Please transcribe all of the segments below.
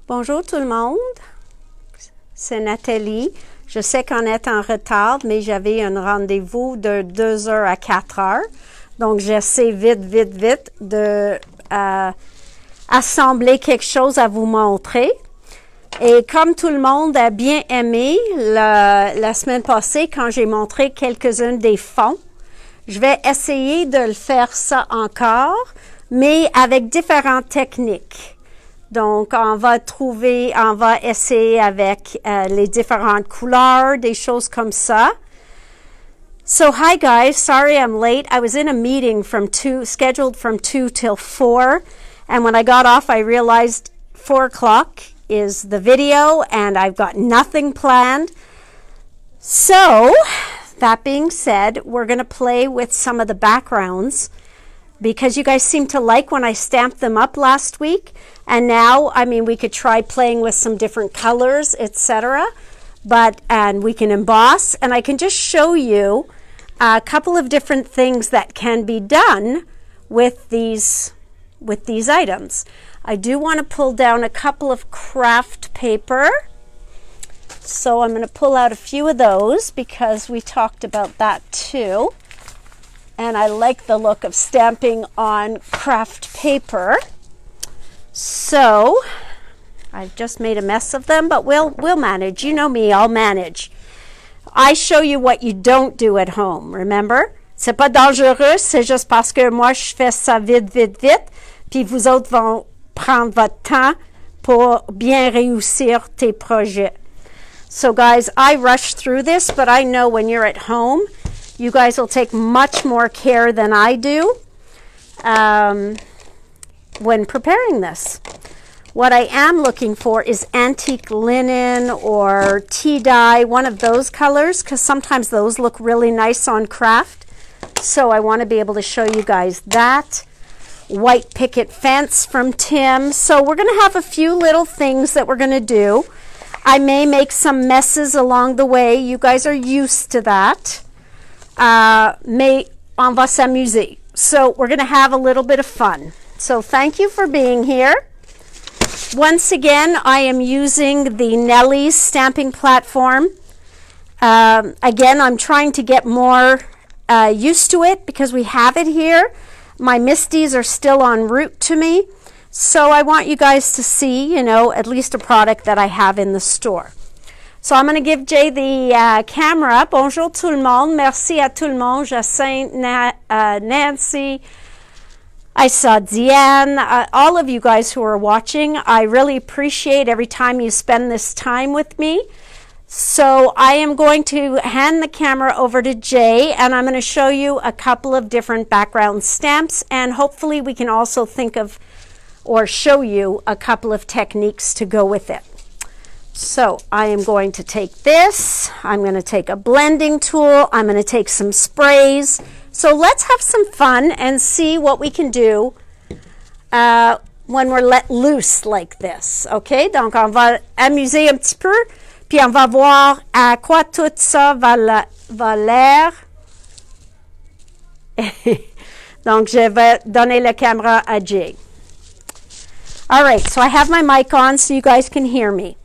Bonjour tout le monde, c'est Nathalie. Je sais qu'on est en retard, mais j'avais un rendez-vous de 2 heures à 4 heures. Donc, j'essaie vite de assembler quelque chose à vous montrer. Et comme tout le monde a bien aimé la semaine passée, quand j'ai montré quelques-uns des fonds, je vais essayer de le faire ça encore, mais avec différentes techniques. Donc, on va essayer avec les différentes couleurs, des choses comme ça. So, hi guys, sorry I'm late. I was in a meeting scheduled from 2 till 4. And when I got off, I realized 4 o'clock is the video and I've got nothing planned. So, that being said, we're going to play with some of the backgrounds because you guys seemed to like when I stamped them up last week. And now, I mean, we could try playing with some different colors, etc. And we can emboss. And I can just show you a couple of different things that can be done with these items. I do want to pull down a couple of craft paper. So I'm going to pull out a few of those because we talked about that too. And I like the look of stamping on craft paper. So I've just made a mess of them, but we'll manage. You know me, I'll manage. I show you what you don't do at home, remember? C'est pas dangereux, c'est juste parce que moi je fais ça vite, puis vous autres vont prendre votre temps pour bien réussir tes projets. So guys, I rush through this, but I know when you're at home, you guys will take much more care than I do when preparing this. What I am looking for is antique linen or tea dye, one of those colors, because sometimes those look really nice on craft. So I want to be able to show you guys that. White picket fence from Tim. So we're going to have a few little things that we're going to do. I may make some messes along the way. You guys are used to that. Mais on va s'amuser. So we're going to have a little bit of fun. So thank you for being here. Once again, I am using the Nellie's stamping platform. Again, I'm trying to get more used to it because we have it here. My Misties are still en route to me. So I want you guys to see, at least a product that I have in the store. So I'm going to give Jay the camera. Bonjour tout le monde. Merci à tout le monde. Jacinthe, Nancy. I saw Deanne. All of you guys who are watching. I really appreciate every time you spend this time with me. So I am going to hand the camera over to Jay, and I'm going to show you a couple of different background stamps, and hopefully we can also think of or show you a couple of techniques to go with it. So I am going to take this. I'm going to take a blending tool. I'm going to take some sprays. So let's have some fun and see what we can do when we're let loose like this. OK? Donc, on va amuser un petit peu, puis on va voir à quoi tout ça va l'air. Donc, je vais donner la caméra à Jay. All right, so I have my mic on so you guys can hear me.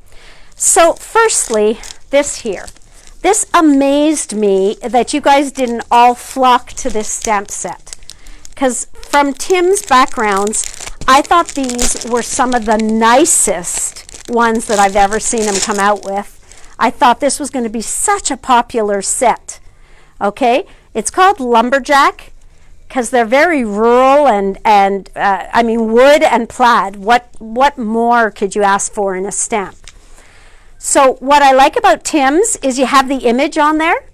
So, firstly, this here. This amazed me that you guys didn't all flock to this stamp set. Because from Tim's backgrounds, I thought these were some of the nicest ones that I've ever seen him come out with. I thought this was going to be such a popular set. Okay? It's called Lumberjack because they're very rural and I mean wood and plaid. What more could you ask for in a stamp? So what I like about Tim's is you have the image on there.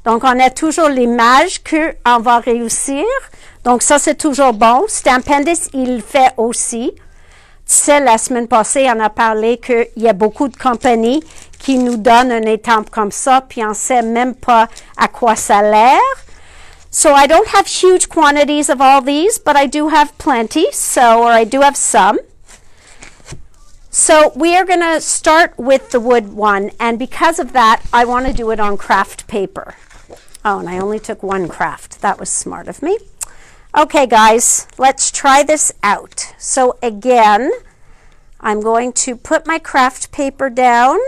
Donc, on a toujours l'image qu'on va réussir. Donc, ça, c'est toujours bon. Stampendis, il fait aussi. Tu sais, la semaine passée, on a parlé qu'il y a beaucoup de compagnies qui nous donnent une étampe comme ça, puis on ne sait même pas à quoi ça a l'air. So I don't have huge quantities of all these, but I do have plenty, or I do have some. So we are going to start with the wood one, and because of that, I want to do it on craft paper. Oh, and I only took one craft. That was smart of me. Okay, guys, let's try this out. So again, I'm going to put my craft paper down.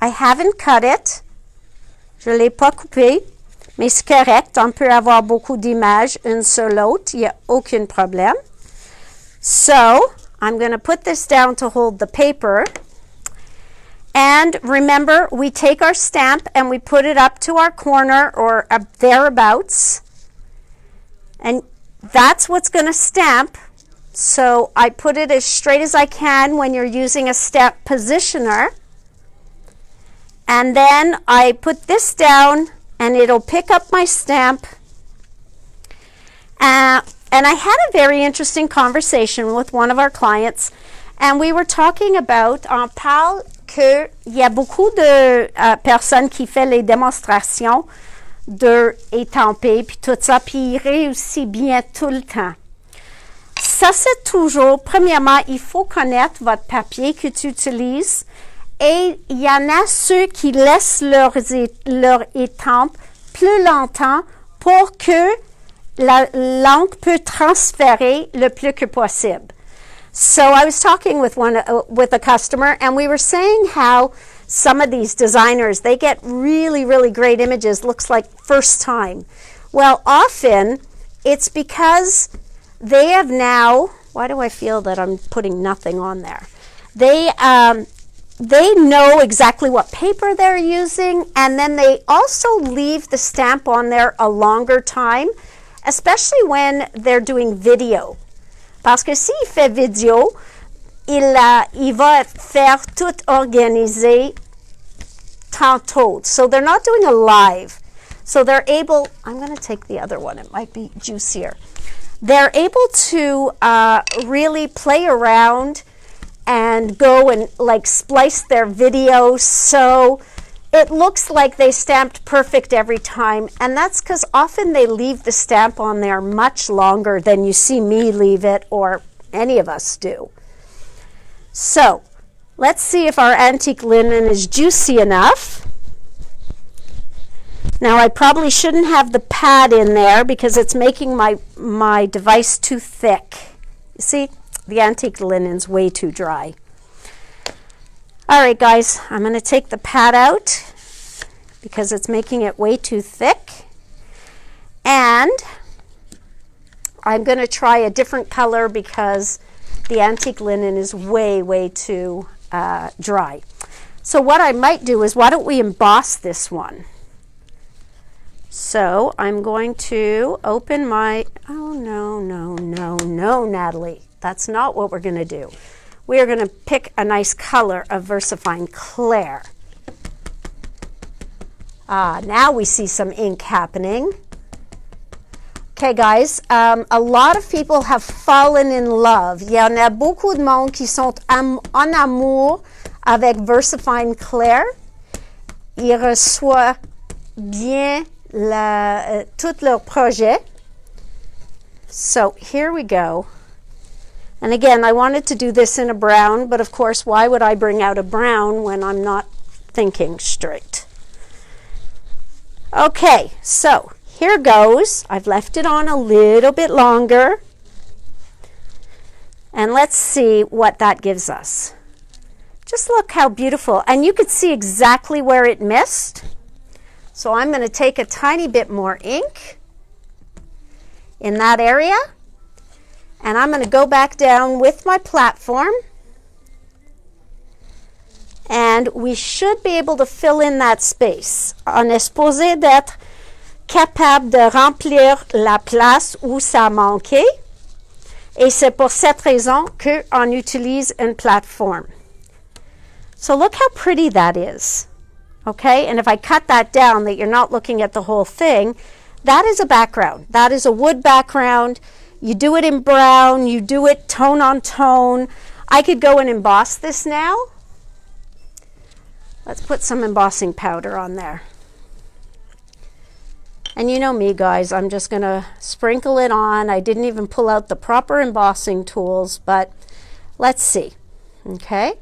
I haven't cut it. Je ne l'ai pas coupé, mais c'est correct. On peut avoir beaucoup d'images, une sur l'autre. Il n'y a aucun problème. So, I'm going to put this down to hold the paper. And remember, we take our stamp and we put it up to our corner or thereabouts. And that's what's going to stamp. So I put it as straight as I can when you're using a stamp positioner. And then I put this down and it'll pick up my stamp. And I had a very interesting conversation with one of our clients. And we were talking about, on parle qu'il y a beaucoup de personnes qui font les démonstrations de étamper, puis tout ça, puis il réussit bien tout le temps. Ça, c'est toujours, premièrement, il faut connaître votre papier que tu utilises. Et il y en a ceux qui laissent leur étampe plus longtemps pour que la l'encre peut transférer le plus que possible. So I was talking with a customer, and we were saying how some of these designers, they get really, really great images, looks like first time. Well, often it's because they have now, why do I feel that I'm putting nothing on there? They know exactly what paper they're using, and then they also leave the stamp on there a longer time, especially when they're doing video. Parce que s'il fait vidéo, il va faire tout organiser tantôt. So they're not doing a live. So they're able, I'm going to take the other one. It might be juicier. They're able to really play around and go and like splice their videos so it looks like they stamped perfect every time. And that's because often they leave the stamp on there much longer than you see me leave it or any of us do. So let's see if our antique linen is juicy enough. Now I probably shouldn't have the pad in there because it's making my device too thick. You see, the antique linen's way too dry. All right, guys, I'm going to take the pad out because it's making it way too thick. And I'm going to try a different color because the antique linen is way, way too dry. So what I might do is, why don't we emboss this one? So I'm going to open my, oh, no, Natalie. That's not what we're going to do. We are going to pick a nice color of Versafine Clair. Now we see some ink happening. Okay, guys, a lot of people have fallen in love. Il y en a beaucoup de monde qui sont en amour avec Versafine Clair. Ils reçoivent bien tout leur projet. So here we go. And again, I wanted to do this in a brown, but of course, why would I bring out a brown when I'm not thinking straight? Okay, so here goes. I've left it on a little bit longer. And let's see what that gives us. Just look how beautiful. And you could see exactly where it missed. So I'm going to take a tiny bit more ink in that area. And I'm going to go back down with my platform. And we should be able to fill in that space. On est supposé d'être capable de remplir la place où ça manquait. Et c'est pour cette raison qu'on utilise une plateforme. So look how pretty that is. Okay, and if I cut that down, that you're not looking at the whole thing, that is a background. That is a wood background. You do it in brown, you do it tone on tone. I could go and emboss this now. Let's put some embossing powder on there. And you know me, guys, I'm just going to sprinkle it on. I didn't even pull out the proper embossing tools, but let's see. Okay,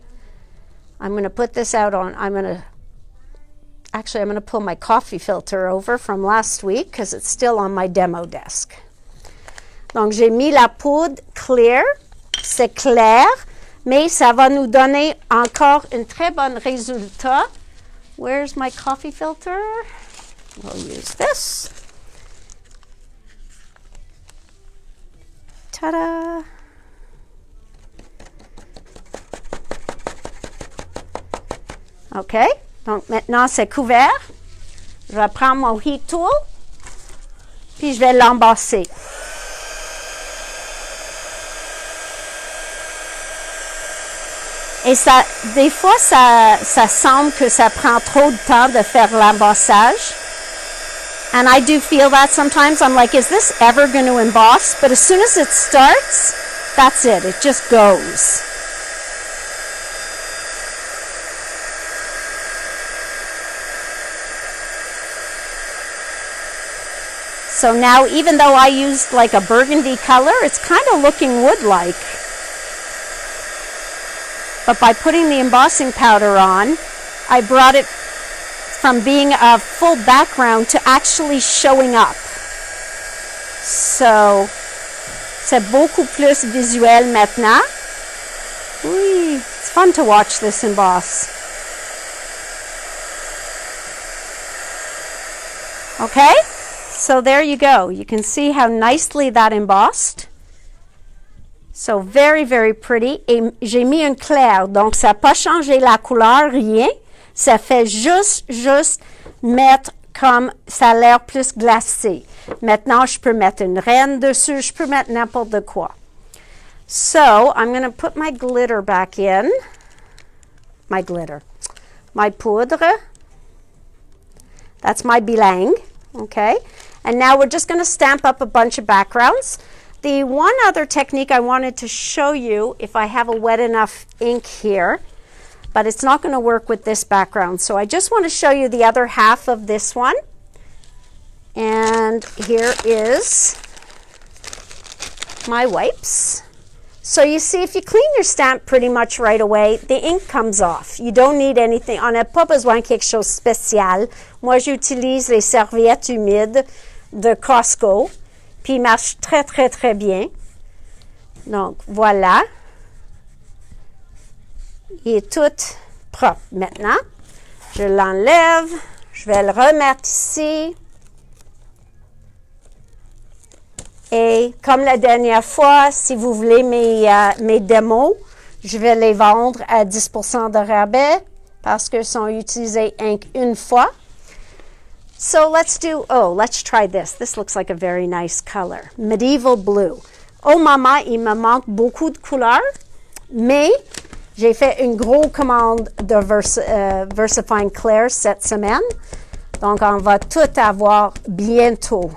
I'm going to put this out on, I'm going to pull my coffee filter over from last week because it's still on my demo desk. Donc, j'ai mis la poudre claire, c'est clair. mais ça va nous donner encore un très bon résultat. Where's my coffee filter? We'll use this. Ta-da! OK, donc maintenant c'est couvert. Je vais prendre mon heat tool, puis je vais l'embosser. Et ça, des fois, ça semble que ça prend trop de temps de faire l'embossage. And I do feel that sometimes. I'm like, is this ever going to emboss? But as soon as it starts, that's it. It just goes. So now, even though I used like a burgundy color, it's kind of looking wood-like. But by putting the embossing powder on, I brought it from being a full background to actually showing up. So, c'est beaucoup plus visuel maintenant. Oui, it's fun to watch this emboss. Okay, so there you go. You can see how nicely that embossed. So very, very pretty. Et j'ai mis un clair, donc ça n'a pas changé la couleur, rien. Ça fait juste mettre comme ça a l'air plus glacé. Maintenant, je peux mettre une reine dessus, je peux mettre n'importe quoi. So, I'm going to put my glitter back in. My glitter. My poudre. That's my bilang. Okay. And now we're just going to stamp up a bunch of backgrounds. The one other technique I wanted to show you, if I have a wet enough ink here, but it's not going to work with this background. So I just want to show you the other half of this one. And here is my wipes. So you see, if you clean your stamp pretty much right away, the ink comes off. You don't need anything. On n'a pas besoin de quelque chose de spécial. Moi, j'utilise les serviettes humides de Costco. Puis il marche très, très, très bien. Donc, voilà. Il est tout propre. Maintenant, je l'enlève. Je vais le remettre ici. Et comme la dernière fois, si vous voulez mes démos, je vais les vendre à 10% de rabais parce qu'ils sont utilisés une fois. So let's try this. This looks like a very nice color. Medieval blue. Oh maman, il me manque beaucoup de couleurs, mais j'ai fait une grosse commande de Versafine Clair cette semaine. Donc, on va tout avoir bientôt.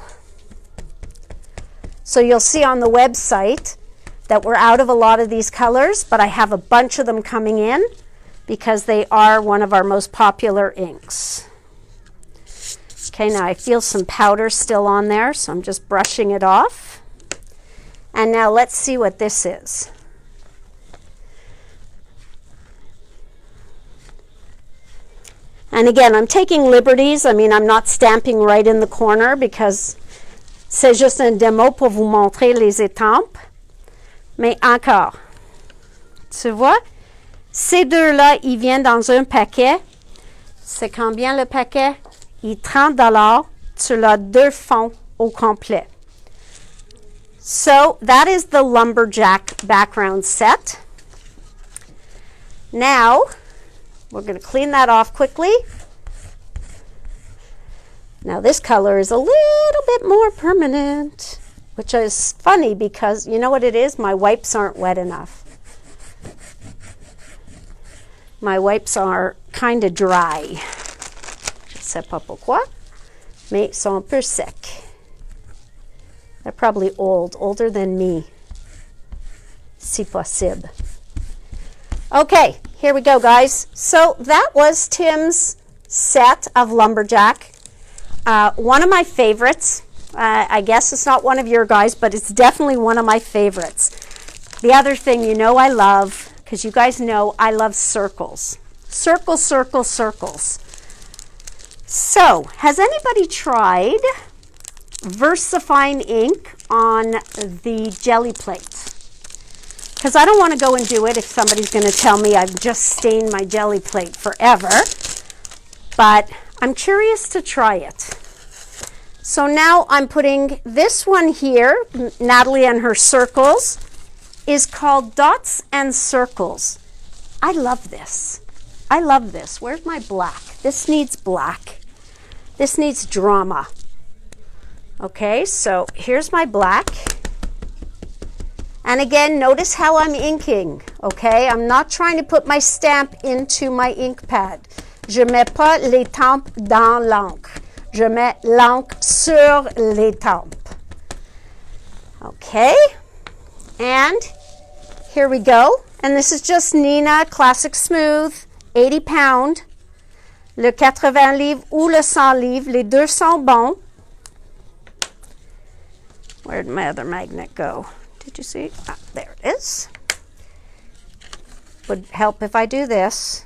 So you'll see on the website that we're out of a lot of these colors, but I have a bunch of them coming in because they are one of our most popular inks. Okay, now I feel some powder still on there, so I'm just brushing it off. And now let's see what this is. And again, I'm taking liberties. I mean, I'm not stamping right in the corner because c'est juste un démo pour vous montrer les étampes. Mais encore, tu vois, ces deux-là, ils viennent dans un paquet. C'est combien le paquet? Il est $30. Tu l'as deux fonds au complet. So, that is the lumberjack background set. Now, we're going to clean that off quickly. Now, this color is a little bit more permanent, which is funny because, you know what it is? My wipes aren't wet enough. My wipes are kind of dry. Je ne sais pas pourquoi, mais ils sont un peu secs. They're probably older than me, si possible. Okay, here we go, guys. So that was Tim's set of lumberjack. One of my favorites. I guess it's not one of your guys, but it's definitely one of my favorites. The other thing you know I love, because you guys know I love circles. Circles, circles, circles. So, has anybody tried Versafine ink on the jelly plates? because I don't want to go and do it if somebody's going to tell me I've just stained my jelly plate forever. But I'm curious to try it. So now I'm putting this one here, Natalie and her circles, is called Dots and Circles. I love this. I love this. Where's my black? This needs black. This needs drama. Okay, so here's my black. And again, notice how I'm inking, okay? I'm not trying to put my stamp into my ink pad. Je mets pas l'étampe dans l'encre. Je mets l'encre sur l'étampe. Okay, and here we go. And this is just Nina Classic Smooth, 80 pound. Le 80 livres ou le 100 livres, les deux sont bons. Where did my other magnet go? Did you see? Ah, there it is. Would help if I do this.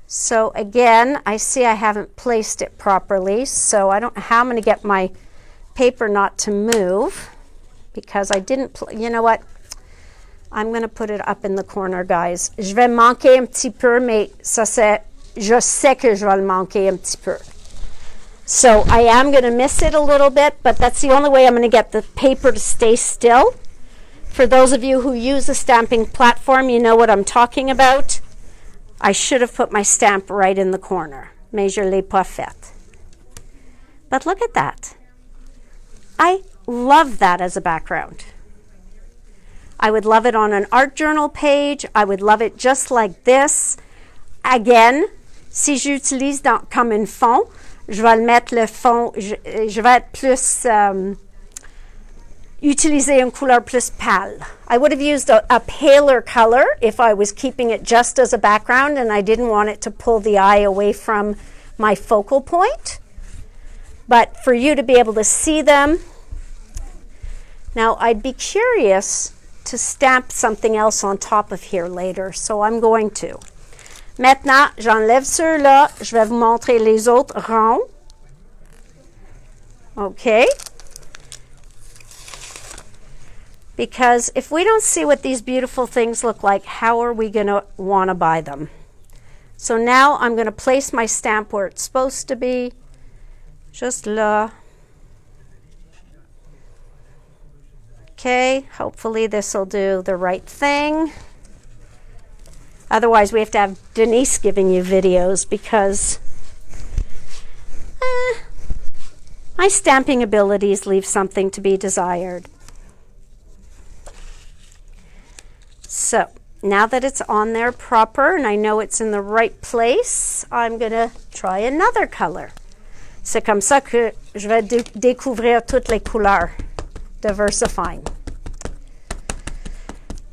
So again, I see I haven't placed it properly, so I don't know how I'm going to get my paper not to move because I didn't, you know what? I'm going to put it up in the corner, guys. Je vais manquer un petit peu, mais ça c'est, je sais que je vais le manquer un petit peu. So I am going to miss it a little bit, but that's the only way I'm going to get the paper to stay still. For those of you who use a stamping platform, you know what I'm talking about. I should have put my stamp right in the corner, mais je l'ai pas fait. But look at that. I love that as a background. I would love it on an art journal page. I would love it just like this. Again, si j'utilise comme un fond, je vais le mettre le fond, je vais être plus, utiliser une couleur plus pâle. I would have used a paler color if I was keeping it just as a background and I didn't want it to pull the eye away from my focal point. But for you to be able to see them, now I'd be curious to stamp something else on top of here later, so I'm going to. Maintenant, j'enlève ceux-là. Je vais vous montrer les autres ronds. Okay. Because if we don't see what these beautiful things look like, how are we going to want to buy them? So now I'm going to place my stamp where it's supposed to be. Just là. Okay, hopefully this will do the right thing. Otherwise, we have to have Denise giving you videos because my stamping abilities leave something to be desired. So now that it's on there proper and I know it's in the right place, I'm going to try another color. C'est comme ça que je vais découvrir toutes les couleurs de Versafine.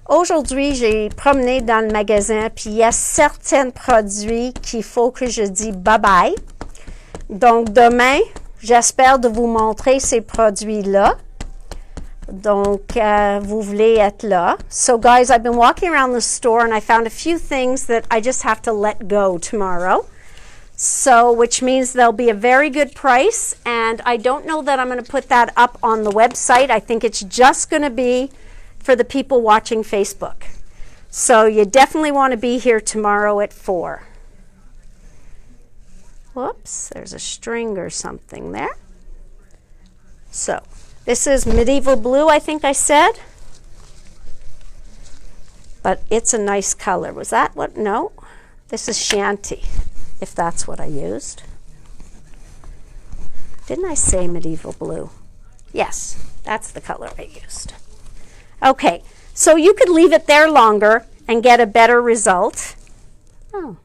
Aujourd'hui, j'ai promené dans le magasin, puis il y a certains produits qu'il faut que je dise bye-bye. Donc, demain, j'espère de vous montrer ces produits-là. Donc, vous voulez être là. So, guys, I've been walking around the store, and I found a few things that I just have to let go tomorrow. So, which means there'll be a very good price, and I don't know that I'm going to put that up on the website. I think it's just going to be for the people watching Facebook. So you definitely want to be here tomorrow at 4. Whoops, there's a string or something there. So this is Medieval Blue, I think I said. But it's a nice color. Was that what? No. This is Shanty, if that's what I used. Didn't I say Medieval Blue? Yes, that's the color I used. Okay, so you could leave it there longer and get a better result. Oh,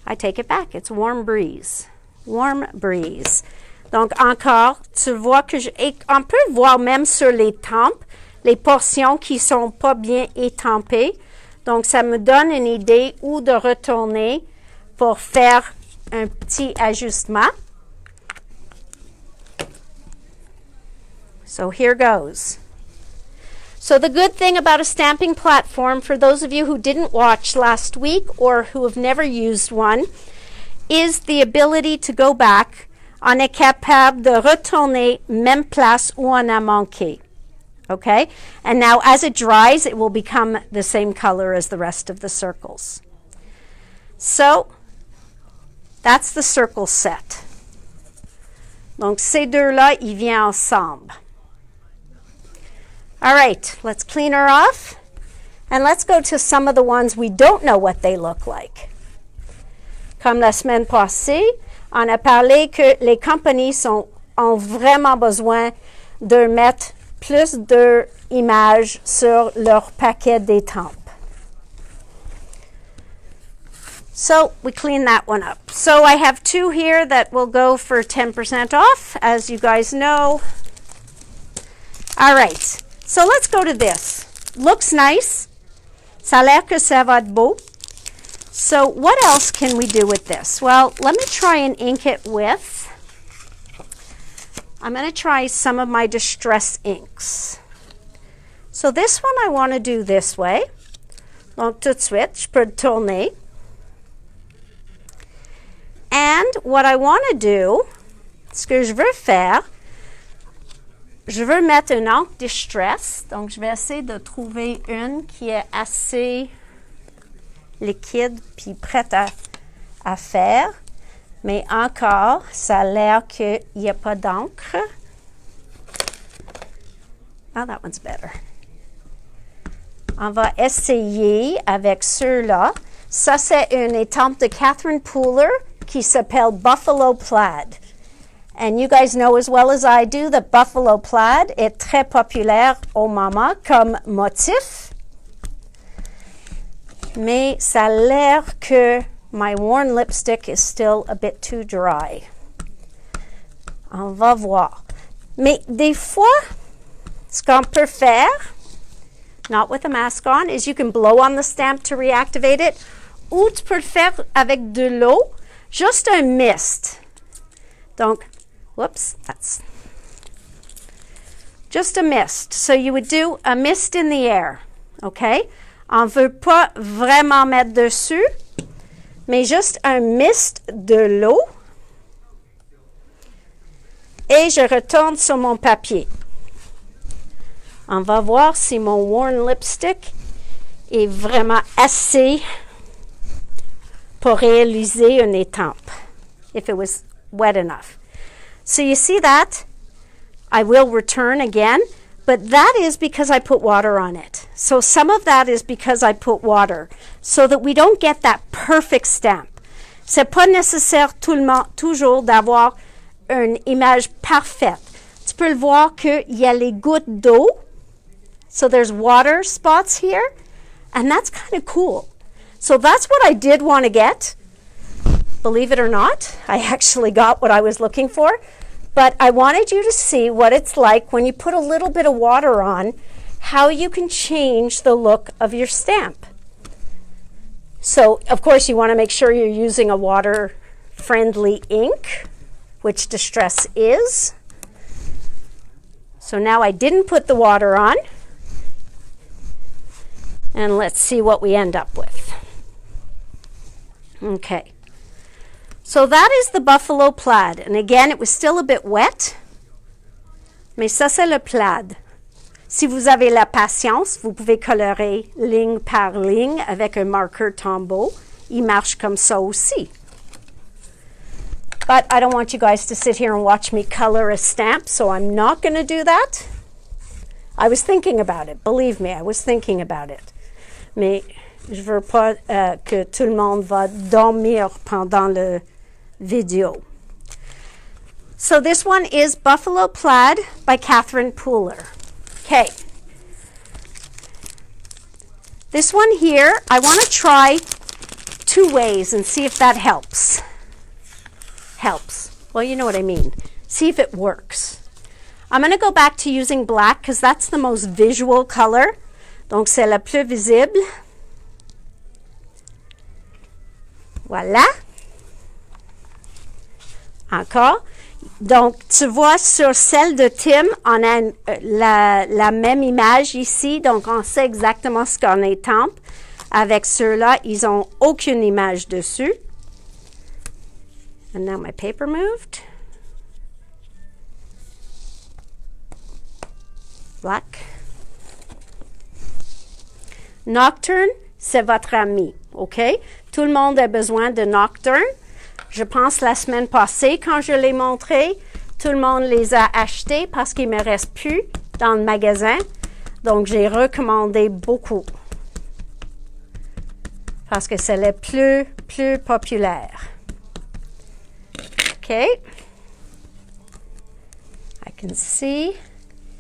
I take it back. It's Warm Breeze. Warm Breeze. Donc encore, tu vois que on peut voir même sur les tempes, les portions qui sont pas bien étampées. Donc ça me donne une idée où de retourner pour faire un petit ajustement. So here goes. So the good thing about a stamping platform, for those of you who didn't watch last week or who have never used one, is the ability to go back. On est capable de retourner même place où on a manqué. Okay, and now as it dries, it will become the same color as the rest of the circles. So, that's the circle set. Donc, ces deux-là, ils viennent ensemble. All right, let's clean her off. And let's go to some of the ones we don't know what they look like. Comme la semaine passée, on a parlé que les compagnies ont vraiment besoin de mettre plus d'images sur leur paquet d'étampes. So we clean that one up. So I have two here that will go for 10% off, as you guys know. All right, so let's go to this. Looks nice. Ça a l'air que ça va être beau. So what else can we do with this? Well, let me try and ink it with, I'm going to try some of my distress inks. So this one I want to do this way. Donc tout de suite, je peux le tourner. And what I want to do, ce que je veux faire, je veux mettre une encre distress. Donc je vais essayer de trouver une qui est assez liquide puis prête à faire. Mais encore, ça a l'air qu'il n'y a pas d'encre. Oh, that one's better. On va essayer avec ceux-là. Ça, c'est une étampe de Catherine Pooler qui s'appelle Buffalo Plaid. And you guys know as well as I do that Buffalo Plaid est très populaire au moment comme motif. Mais ça a l'air que my worn lipstick is still a bit too dry. On va voir. Mais des fois, ce qu'on peut faire, not with a mask on, is you can blow on the stamp to reactivate it, ou tu peux le faire avec de l'eau, juste un mist. Donc, whoops, that's just a mist. So you would do a mist in the air, okay? On ne veut pas vraiment mettre dessus, mais juste un mist de l'eau. Et je retourne sur mon papier. On va voir si mon worn lipstick est vraiment assez pour réaliser une étampe, if it was wet enough. So you see that? I will return again, but that is because I put water on it. So some of that is because I put water, so that we don't get that perfect stamp. C'est pas nécessaire toujours d'avoir une image parfaite. Tu peux le voir qu'il y a les gouttes d'eau. So there's water spots here, and that's kind of cool. So that's what I did want to get. Believe it or not, I actually got what I was looking for. But I wanted you to see what it's like when you put a little bit of water on, how you can change the look of your stamp. So, of course, you want to make sure you're using a water-friendly ink, which Distress is. So now I didn't put the water on. And let's see what we end up with. Okay. So that is the Buffalo Plaid. And again, it was still a bit wet. Mais ça, c'est le plaid. Si vous avez la patience, vous pouvez colorer ligne par ligne avec un marqueur Tombow. Il marche comme ça aussi. But I don't want you guys to sit here and watch me color a stamp, so I'm not going to do that. I was thinking about it. Believe me, I was thinking about it. Mais je veux pas que tout le monde va dormir pendant le video. So this one is Buffalo Plaid by Catherine Pooler. Okay. This one here, I want to try two ways and see if that helps. Helps. Well, you know what I mean. See if it works. I'm going to go back to using black because that's the most visual color. Donc, c'est la plus visible. Voilà. Encore. Donc, tu vois, sur celle de Tim, on a la même image ici. Donc, on sait exactement ce qu'on étampe. Avec ceux-là, ils n'ont aucune image dessus. And now my paper moved. Black. Nocturne, c'est votre ami, OK? Tout le monde a besoin de Nocturne. Je pense la semaine passée, quand je l'ai montré, tout le monde les a achetés parce qu'il ne me reste plus dans le magasin. Donc, j'ai recommandé beaucoup parce que c'est le plus populaire. OK? I can see.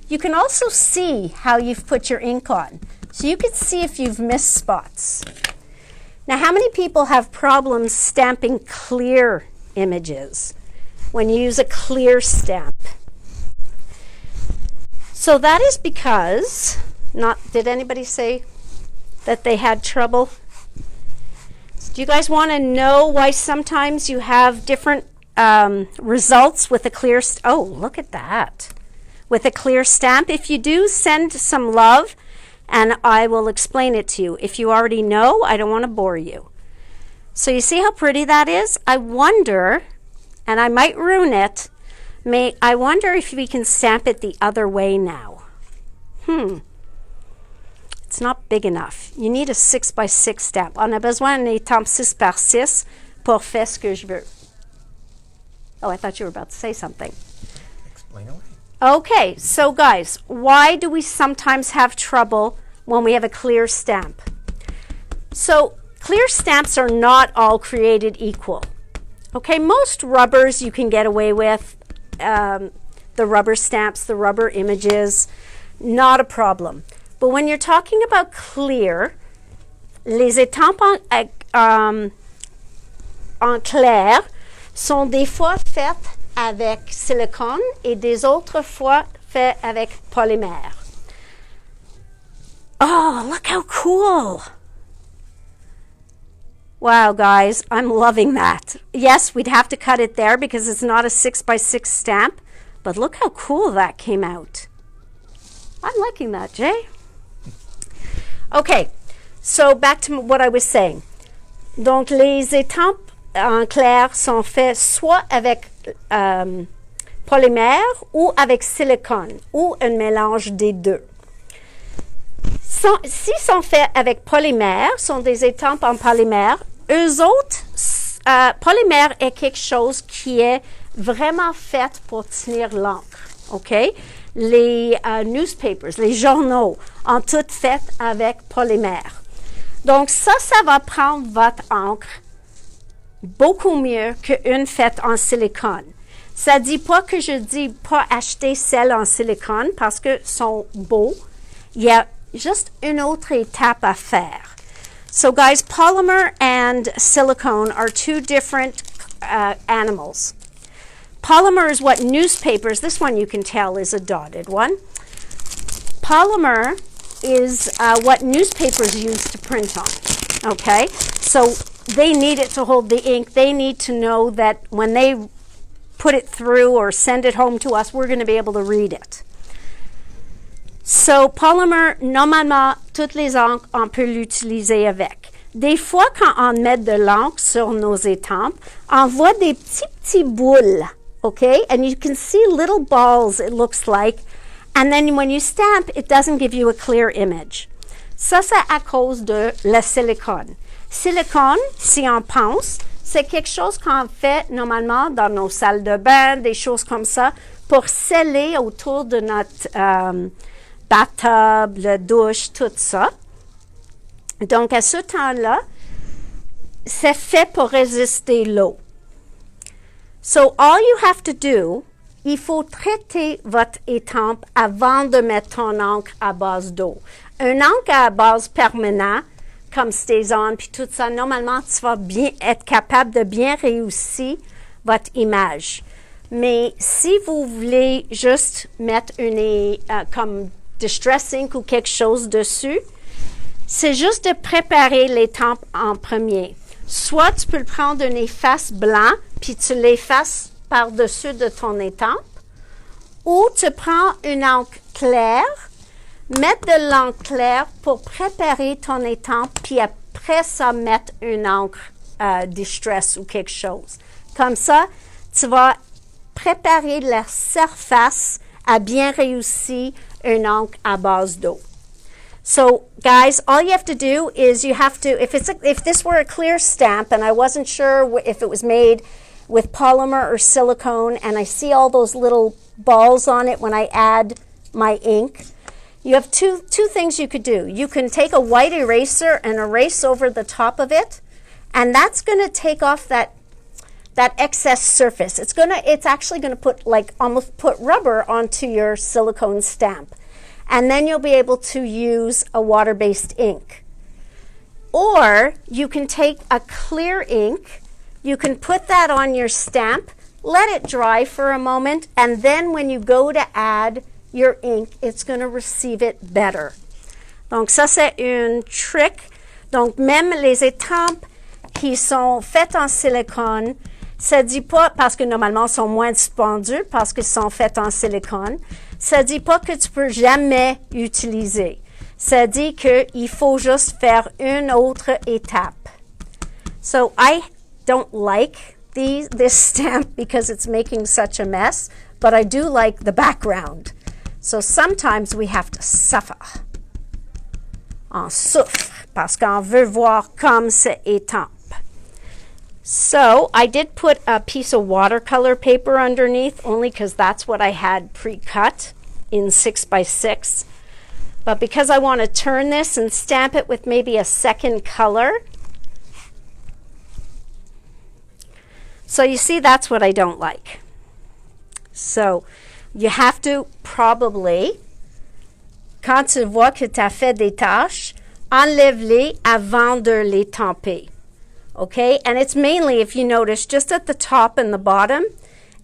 You can also see how you've put your ink on. So you can see if you've missed spots. Now, how many people have problems stamping clear images when you use a clear stamp? So that is because, did anybody say that they had trouble? Do you guys want to know why sometimes you have different results with a clear, oh, look at that. With a clear stamp. If you do, send some love and I will explain it to you. If you already know, I don't want to bore you. So you see how pretty that is? I wonder, and I might ruin it, I wonder if we can stamp it the other way now. It's not big enough. You need a 6x6 stamp. On a besoin d'un étampe 6x6 pour faire ce que je veux. Oh, I thought you were about to say something. Explain away. Okay, so guys, why do we sometimes have trouble when we have a clear stamp? So clear stamps are not all created equal. Okay, most rubbers you can get away with, the rubber stamps, the rubber images, not a problem. But when you're talking about clear, les étampes en clair sont des fois faites avec silicone et des autres fois faites avec polymère. Oh, look how cool! Wow, guys, I'm loving that. Yes, we'd have to cut it there because it's not a 6x6 stamp, but look how cool that came out. I'm liking that, Jay. Okay, so back to what I was saying. Donc, les étampes en clair sont faites soit avec polymère ou avec silicone ou un mélange des deux. Si sont faits avec polymère, sont des étampes en polymère, eux autres, polymère est quelque chose qui est vraiment fait pour tenir l'encre, OK? Les newspapers, les journaux, ont toutes fait avec polymère. Donc ça va prendre votre encre beaucoup mieux qu'une faite en silicone. Ça ne dit pas que je dis pas acheter celles en silicone parce que sont beaux. Il y a juste une autre étape à faire. So guys, polymer and silicone are two different animals. Polymer is what newspapers, this one you can tell is a dotted one. Polymer is what newspapers use to print on, okay? So they need it to hold the ink. They need to know that when they put it through or send it home to us, we're going to be able to read it. So, polymer, normalement, toutes les encres, on peut l'utiliser avec. Des fois, quand on met de l'encre sur nos étampes, on voit des petits boules, okay? And you can see little balls, it looks like. And then when you stamp, it doesn't give you a clear image. Ça, c'est à cause de la silicone. Silicone, si on pense, c'est quelque chose qu'on fait normalement dans nos salles de bain, des choses comme ça, pour sceller autour de notre bathtub, la douche, tout ça. Donc, à ce temps-là, c'est fait pour résister l'eau. So, all you have to do, il faut traiter votre étampe avant de mettre ton encre à base d'eau. Un encre à base permanente, comme Stazon, puis tout ça, normalement, tu vas bien être capable de bien réussir votre image. Mais si vous voulez juste mettre comme distress ink ou quelque chose dessus, c'est juste de préparer l'étampe en premier. Soit tu peux le prendre un efface blanc, puis tu l'effaces par-dessus de ton étampe, ou tu prends une encre claire, mettre de l'encre claire pour préparer ton étampe, puis après ça, mettre une encre distress ou quelque chose. Comme ça, tu vas préparer la surface à bien réussir une encre à base d'eau. So guys, all you have to do is you have to, if this were a clear stamp and I wasn't sure if it was made with polymer or silicone and I see all those little balls on it when I add my ink, you have two things you could do. You can take a white eraser and erase over the top of it, and that's going to take off that excess surface. It's actually going to almost put rubber onto your silicone stamp. And then you'll be able to use a water-based ink. Or you can take a clear ink, you can put that on your stamp, let it dry for a moment, and then when you go to add your ink, it's going to receive it better. Donc ça c'est une trick. Donc même les étampes qui sont faites en silicone, ça dit pas, parce que normalement sont moins dispendieux parce qu'ils sont faits en silicone, ça dit pas que tu peux jamais utiliser. Ça dit qu'il faut juste faire une autre étape. So I don't like this stamp because it's making such a mess, but I do like the background. So sometimes we have to suffer. On souffre parce qu'on veut voir comme c'est étampe. So I did put a piece of watercolor paper underneath only because that's what I had pre-cut in 6x6. But because I want to turn this and stamp it with maybe a second color. So you see, that's what I don't like. So you have to probably, quand tu vois que tu as fait des taches, enlève-les avant de les tamper. Okay, and it's mainly, if you notice, just at the top and the bottom,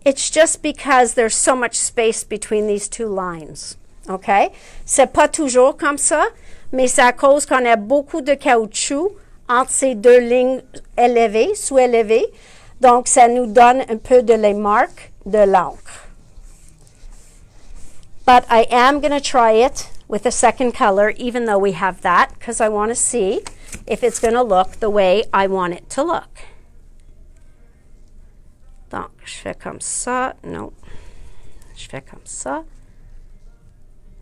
it's just because there's so much space between these two lines. Okay, c'est pas toujours comme ça, mais c'est à cause qu'on a beaucoup de caoutchouc entre ces deux lignes élevées, sous-élevées, donc ça nous donne un peu de les marques de l'encre. But I am going to try it with a second color, even though we have that, because I want to see if it's going to look the way I want it to look. Donc, je fais comme ça. Non. Je fais comme ça.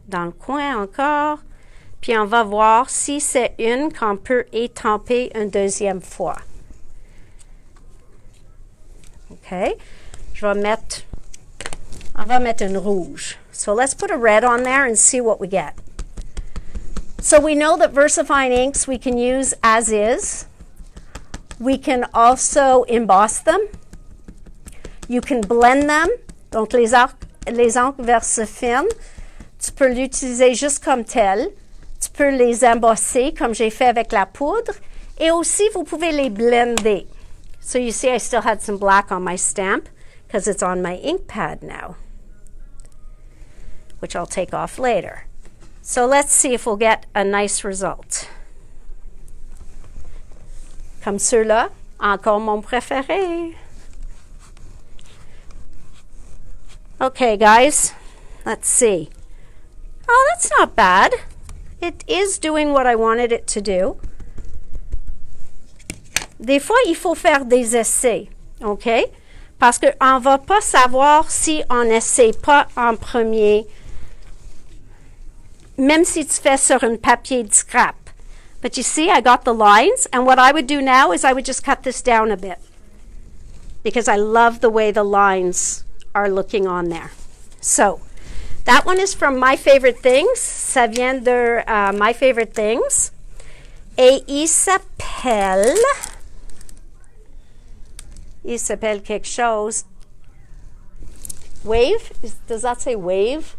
Dans le coin encore. Puis on va voir si c'est une qu'on peut étamper une deuxième fois. OK. On va mettre une rouge. So let's put a red on there and see what we get. So we know that Versafine inks we can use as is. We can also emboss them. You can blend them. Donc les encres Versafine, tu peux l'utiliser juste comme tel. Tu peux les embosser comme j'ai fait avec la poudre. Et aussi vous pouvez les blender. So you see I still had some black on my stamp because it's on my ink pad now, which I'll take off later. So let's see if we'll get a nice result. Comme ceux-là, encore mon préféré. Okay, guys, let's see. Oh, that's not bad. It is doing what I wanted it to do. Des fois, il faut faire des essais, OK? Parce qu'on ne va pas savoir si on n'essaie pas en premier, même si tu fais sur un papier de scrap. But you see, I got the lines, and what I would do now is I would just cut this down a bit because I love the way the lines are looking on there. So, that one is from My Favorite Things. Ça vient de My Favorite Things. Et il s'appelle quelque chose. Wave? Does that say wave?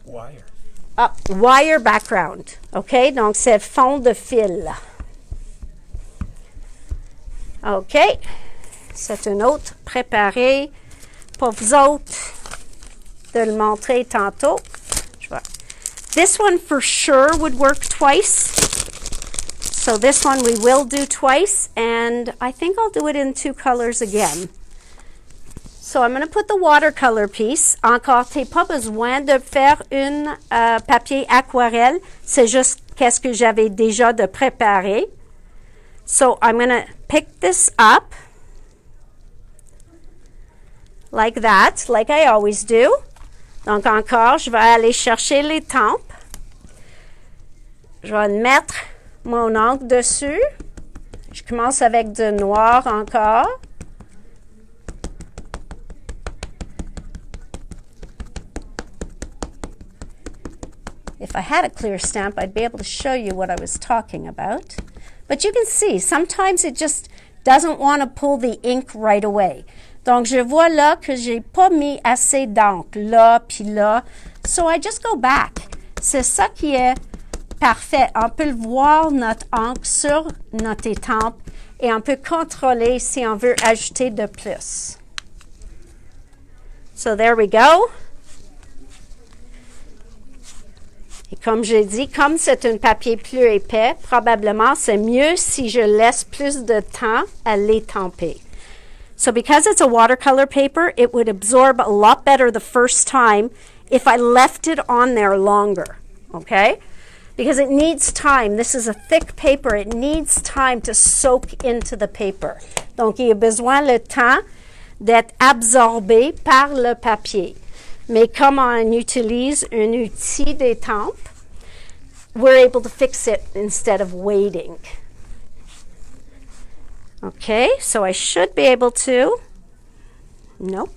Wire. Wire background. OK? Donc, c'est fond de fil. OK? C'est une autre préparée pour vous autres de le montrer tantôt. This one for sure would work twice. So this one we will do twice, and I think I'll do it in two colors again. So I'm going to put the watercolor piece. Encore, tu n'as pas besoin de faire une papier aquarelle. C'est juste qu'est-ce que j'avais déjà de préparé. So I'm going to pick this up like that, like I always do. Donc encore, je vais aller chercher l'étampe. Je vais mettre mon encre dessus. Je commence avec du noir encore. If I had a clear stamp, I'd be able to show you what I was talking about. But you can see, sometimes it just doesn't want to pull the ink right away. Donc, je vois là que j'ai pas mis assez d'encre, là puis là. So I just go back. C'est ça qui est parfait. On peut voir notre encre sur notre étampe et on peut contrôler si on veut ajouter de plus. So there we go. Et comme j'ai dit, comme c'est un papier plus épais, probablement c'est mieux si je laisse plus de temps à l'étamper. So because it's a watercolor paper, it would absorb a lot better the first time if I left it on there longer, okay? Because it needs time. This is a thick paper. It needs time to soak into the paper. Donc, il y a besoin le temps d'être absorbé par le papier. Mais comme on utilise un outil d'étampe, we're able to fix it instead of waiting. Okay, so I should be able to. Nope.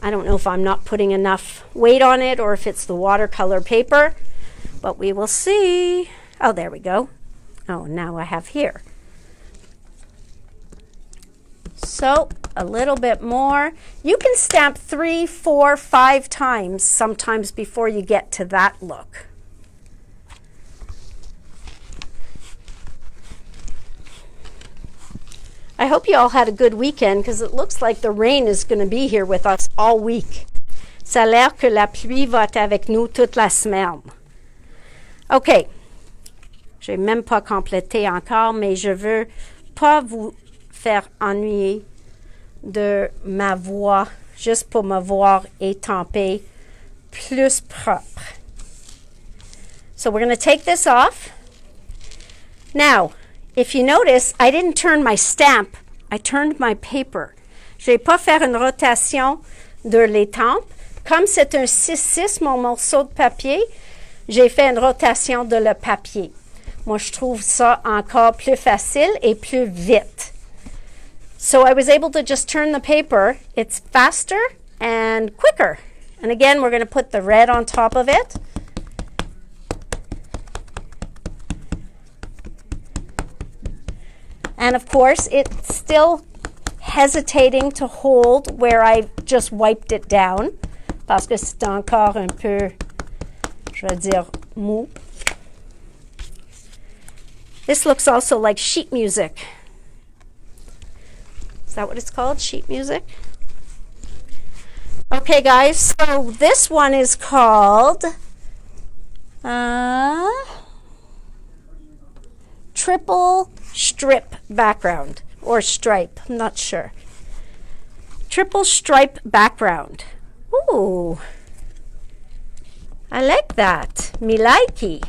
I don't know if I'm not putting enough weight on it or if it's the watercolor paper, but we will see. Oh, there we go. Oh, now I have here. So a little bit more. You can stamp 3, 4, 5 times sometimes before you get to that look. I hope you all had a good weekend because it looks like the rain is going to be here with us all week. Ça a l'air que la pluie va être avec nous toute la semaine. OK. Je n'ai même pas complété encore, mais je veux pas vous faire ennuyer de ma voix, juste pour me voir étampée plus propre. So we're going to take this off. Now, if you notice, I didn't turn my stamp, I turned my paper. Je n'ai pas fait une rotation de l'étampe. Comme c'est un 6-6, mon morceau de papier, j'ai fait une rotation de le papier. Moi, je trouve ça encore plus facile et plus vite. So I was able to just turn the paper. It's faster and quicker. And again, we're going to put the red on top of it. And of course, it's still hesitating to hold where I just wiped it down. Parce que c'est encore un peu, je vais dire, mou. This looks also like sheet music. Is that what it's called? Sheet music? Okay, guys, so this one is called triple strip background or stripe, I'm not sure. Triple stripe background. Ooh, I like that. Me likey.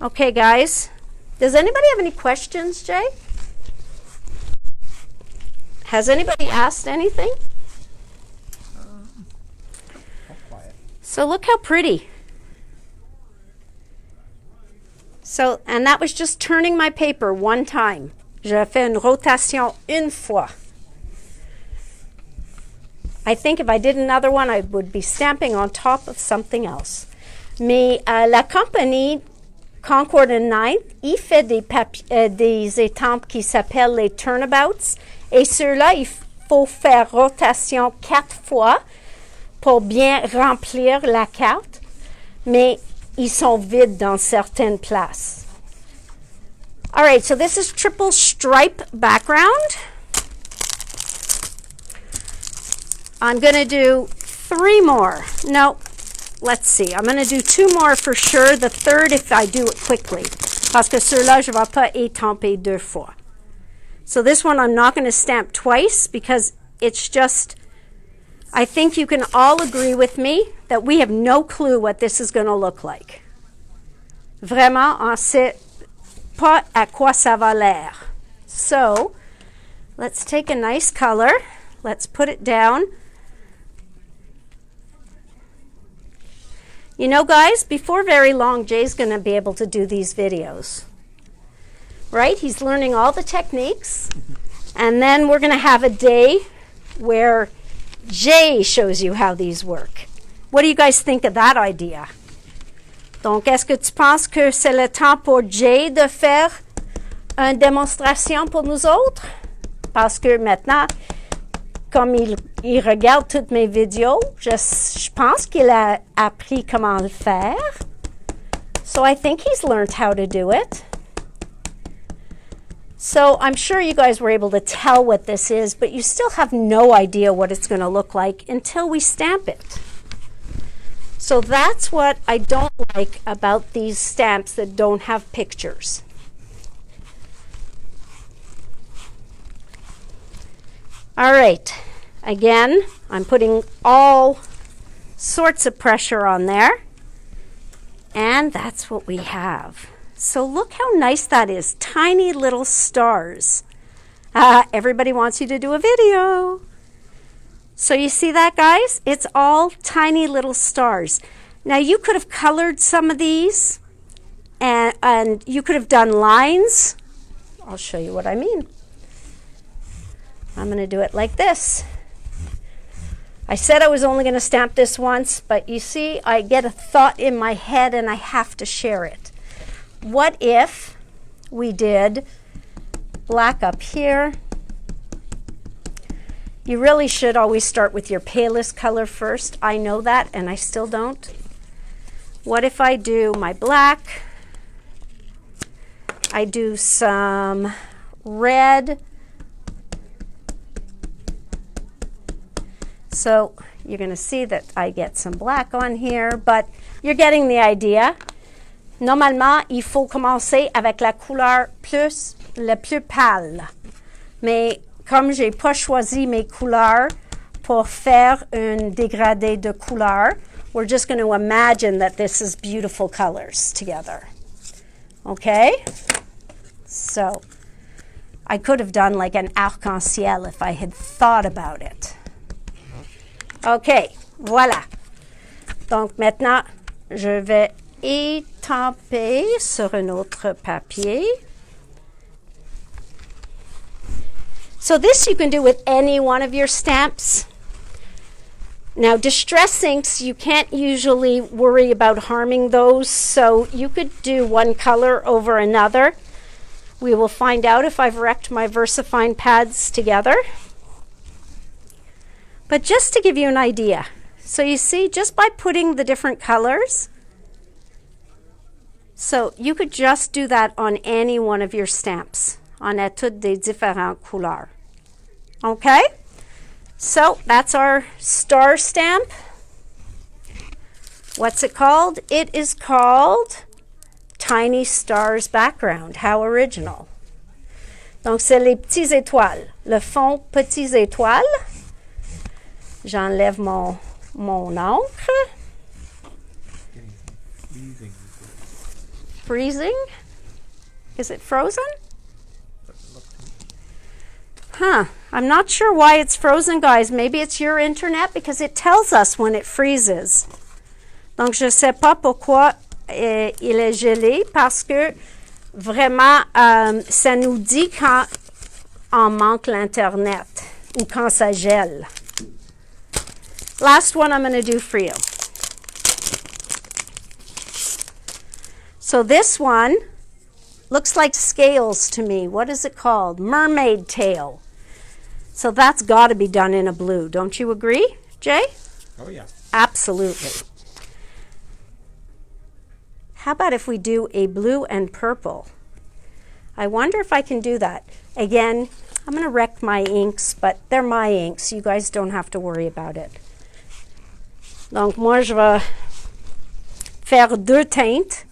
Okay, guys, does anybody have any questions, Jay? Has anybody asked anything? So look how pretty. So, and that was just turning my paper one time. Je fais une rotation une fois. I think if I did another one, I would be stamping on top of something else. Mais la compagnie Concord & Ninth, il fait des étampes qui s'appellent les turnabouts. Et ceux-là, il faut faire rotation 4 fois pour bien remplir la carte. Mais ils sont vides dans certaines places. All right, so this is triple stripe background. I'm going to do 3 more. No, let's see. I'm going to do 2 more for sure. The third if I do it quickly. Parce que ceux-là, je ne vais pas étamper 2 fois. So this one I'm not going to stamp twice because it's just, I think you can all agree with me that we have no clue what this is going to look like. Vraiment, on ne sait pas à quoi ça va l'air. So, let's take a nice color Let's put it down. You know, guys, before very long, Jay's going to be able to do these videos. Right? He's learning all the techniques. And then we're going to have a day where Jay shows you how these work. What do you guys think of that idea? Donc, est-ce que tu penses que c'est le temps pour Jay de faire une démonstration pour nous autres? Parce que maintenant, comme il regarde toutes mes vidéos, je pense qu'il a appris comment le faire. So I think he's learned how to do it. So I'm sure you guys were able to tell what this is, but you still have no idea what it's going to look like until we stamp it. So that's what I don't like about these stamps that don't have pictures. All right, again, I'm putting all sorts of pressure on there, and that's what we have. So look how nice that is, tiny little stars. Everybody wants you to do a video. So you see that, guys? It's all tiny little stars. Now you could have colored some of these, and you could have done lines. I'll show you what I mean. I'm going to do it like this. I said I was only going to stamp this once, but you see, I get a thought in my head and I have to share it. What if we did black up here? You really should always start with your palest color first. I know that, and I still don't. What if I do my black? I do some red. So you're going to see that I get some black on here, but you're getting the idea. Normalement, il faut commencer avec la couleur la plus pâle. Mais comme j'ai pas choisi mes couleurs pour faire un dégradé de couleurs, we're just going to imagine that this is beautiful colors together. Okay? So I could have done like an arc-en-ciel if I had thought about it. OK, voilà. Donc maintenant, je vais étamper sur un autre papier. So this you can do with any one of your stamps. Now distress inks, you can't usually worry about harming those, so you could do one color over another. We will find out if I've wrecked my Versafine pads together. But just to give you an idea, so you see, just by putting the different colors, so you could just do that on any one of your stamps. On a toutes des différentes couleurs. Okay? So that's our star stamp. What's it called? It is called Tiny Stars Background. How original. Donc c'est les petites étoiles. Le fond petites étoiles. J'enlève mon encre. Freezing? Is it frozen? Huh. I'm not sure why it's frozen, guys. Maybe it's your internet because it tells us when it freezes. Donc, je ne sais pas pourquoi il est gelé parce que vraiment, ça nous dit quand on manque l'Internet ou quand ça gèle. Last one I'm going to do for you. So this one looks like scales to me. What is it called? Mermaid tail. So that's got to be done in a blue. Don't you agree, Jay? Oh, yeah. Absolutely. How about if we do a blue and purple? I wonder if I can do that. Again, I'm going to wreck my inks, but they're my inks. You guys don't have to worry about it. Donc, moi, je vais faire deux teintes.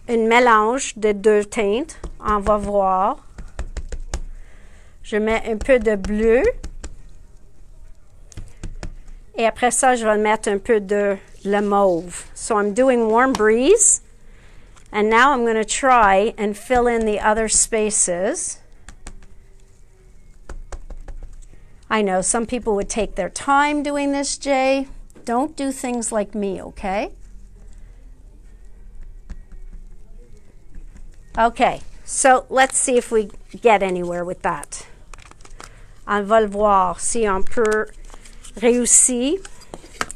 Un mélange de deux teintes. On va voir. Je mets un peu de bleu. Et après ça, je vais mettre un peu de le mauve. So I'm doing Warm Breeze. And now I'm going to try and fill in the other spaces I know some people would take their time doing this, Jay. Don't do things like me, okay? Okay, so let's see if we get anywhere with that. On va le voir si on peut réussir.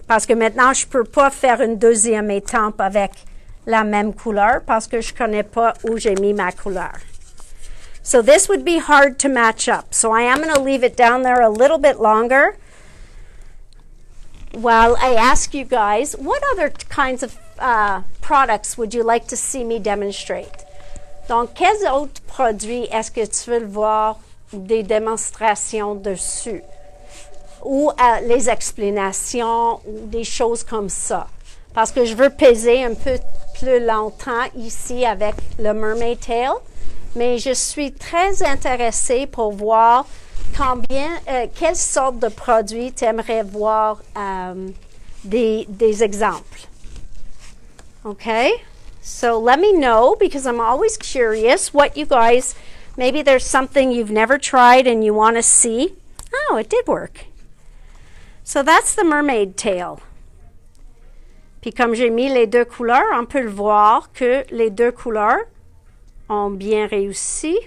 Parce que maintenant, je ne peux pas faire une deuxième étampe avec la même couleur parce que je ne connais pas où j'ai mis ma couleur. So this would be hard to match up. So I am going to leave it down there a little bit longer while I ask you guys, what other kinds of products would you like to see me demonstrate? Donc, quels autres produits est-ce que tu veux voir des démonstrations dessus? Ou les explanations ou des choses comme ça. Parce que je veux peser un peu plus longtemps ici avec le mermaid tail. Mais je suis très intéressée pour voir quelle sorte de produits tu aimerais voir des exemples. Okay? So let me know, because I'm always curious what you guys, maybe there's something you've never tried and you want to see. Oh, it did work. So that's the mermaid tail. Puis comme j'ai mis les deux couleurs, on peut le voir que les deux couleurs ont bien réussi.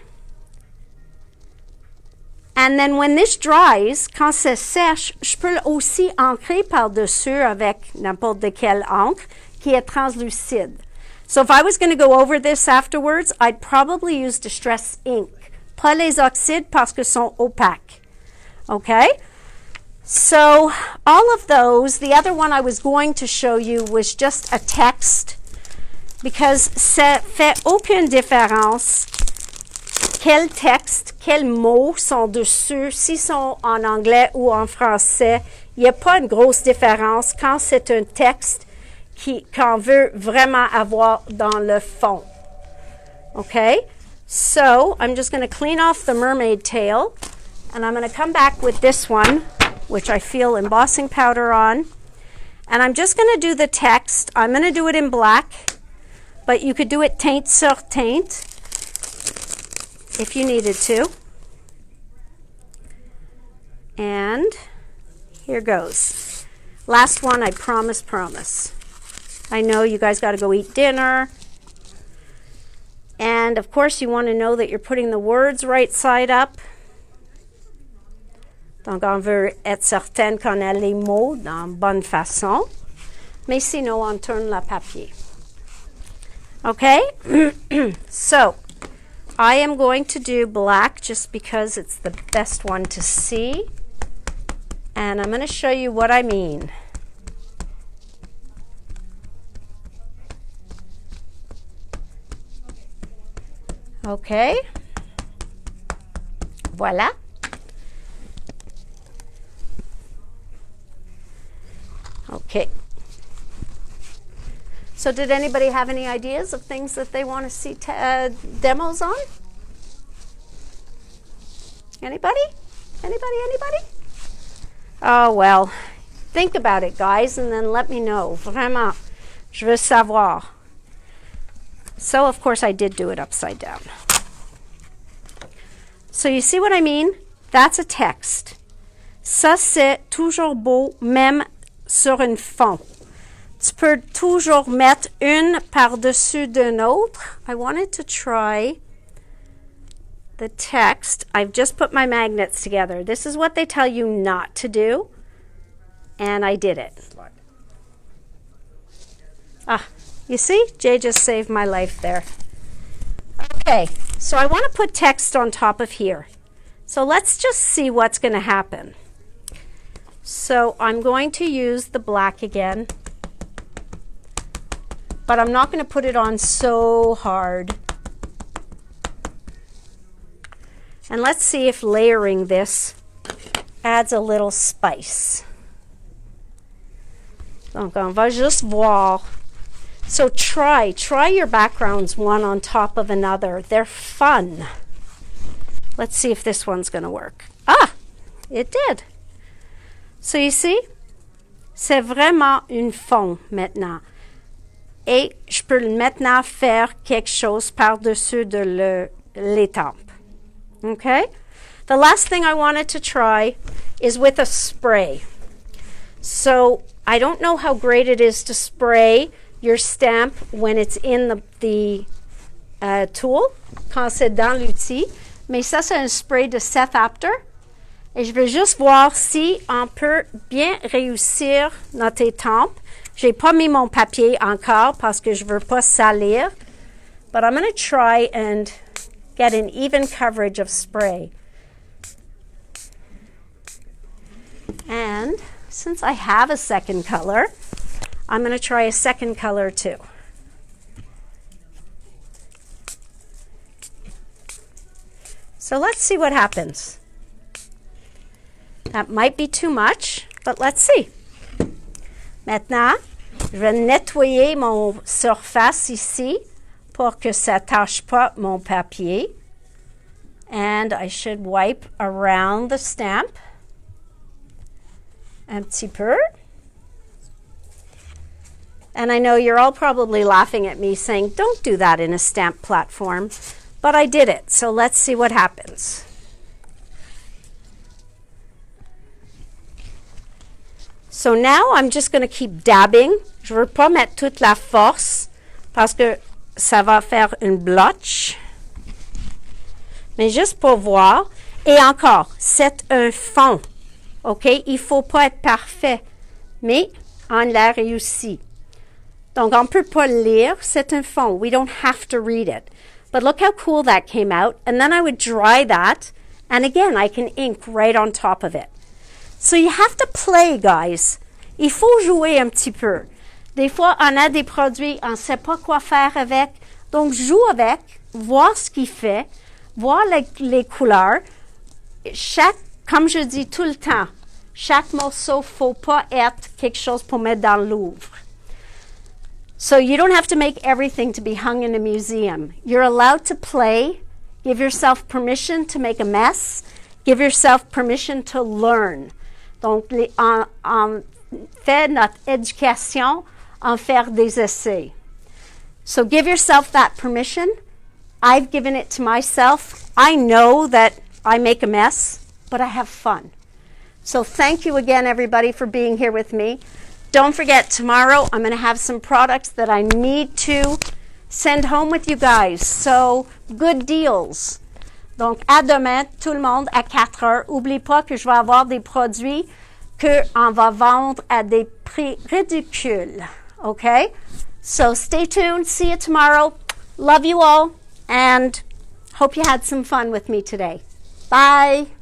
And then when this dries, quand c'est sèche, je peux aussi ancrer par-dessus avec n'importe quelle encre qui est translucide. So if I was going to go over this afterwards, I'd probably use Distress ink. Pas les oxydes parce que sont opaques. Okay? So all of those, the other one I was going to show you was just a text, because ça fait aucune différence quel texte, quels mots sont dessus, s'ils sont en anglais ou en français. Il n'y a pas une grosse différence quand c'est un texte qu'on veut vraiment avoir dans le fond. Okay? So I'm just going to clean off the mermaid tail, and I'm going to come back with this one, which I feel embossing powder on. And I'm just going to do the text. I'm going to do it in black, but you could do it teinte sur teinte if you needed to. And here goes. Last one, I promise. I know you guys got to go eat dinner. And of course, you want to know that you're putting the words right side up. Donc, on veut être certaine qu'on a les mots dans bonne façon. Mais sinon, on tourne le papier. Okay? So, I am going to do black just because it's the best one to see. And I'm going to show you what I mean. Okay? Voilà. Okay. So did anybody have any ideas of things that they want to see demos on? Anybody? Anybody? Oh, well, think about it, guys, and then let me know. Vraiment, je veux savoir. So, of course, I did do it upside down. So you see what I mean? That's a text. Ça, c'est toujours beau, même sur un fond. Tu peux toujours mettre une par-dessus d'une autre. I wanted to try the text. I've just put my magnets together. This is what they tell you not to do. And I did it. Ah, you see? Jay just saved my life there. Okay, so I want to put text on top of here. So let's just see what's going to happen. So I'm going to use the black again, but I'm not going to put it on so hard. And let's see if layering this adds a little spice. Donc on va juste voir. So try your backgrounds one on top of another. They're fun. Let's see if this one's going to work. Ah, it did. So you see, c'est vraiment une fond maintenant. Et je peux maintenant faire quelque chose par-dessus de l'étampe. Okay? The last thing I wanted to try is with a spray. So I don't know how great it is to spray your stamp when it's in the tool, quand c'est dans l'outil. Mais ça, c'est un spray de Set After. Et je veux juste voir si on peut bien réussir notre étampe. J'ai pas mis mon papier encore parce que je veux pas salir. But I'm going to try and get an even coverage of spray. And since I have a second color, I'm going to try a second color too. So let's see what happens. That might be too much, but let's see. Maintenant, je vais nettoyer mon surface ici pour que ça tâche pas mon papier. And I should wipe around the stamp un petit peu. And I know you're all probably laughing at me saying, don't do that in a stamp platform. But I did it, so let's see what happens. So now I'm just going to keep dabbing. Je ne veux pas mettre toute la force parce que ça va faire une blotch. Mais juste pour voir. Et encore, c'est un fond. OK? Il ne faut pas être parfait. Mais on l'a réussi. Donc, on ne peut pas lire. C'est un fond. We don't have to read it. But look how cool that came out. And then I would dry that. And again, I can ink right on top of it. So you have to play, guys. Il faut jouer un petit peu. Des fois, on a des produits, on ne sait pas quoi faire avec. Donc, joue avec, voir ce qu'il fait, voir les couleurs. Comme je dis tout le temps, chaque morceau ne faut pas être quelque chose pour mettre dans le Louvre. So you don't have to make everything to be hung in a museum. You're allowed to play. Give yourself permission to make a mess. Give yourself permission to learn. Donc, on fait notre éducation en faire des essais. So give yourself that permission. I've given it to myself. I know that I make a mess, but I have fun. So thank you again, everybody, for being here with me. Don't forget, tomorrow I'm going to have some products that I need to send home with you guys. So, good deals. Donc, à demain, tout le monde, à 4 heures. N'oublie pas que je vais avoir des produits qu'on va vendre à des prix ridicules. Okay? So, stay tuned. See you tomorrow. Love you all. And hope you had some fun with me today. Bye.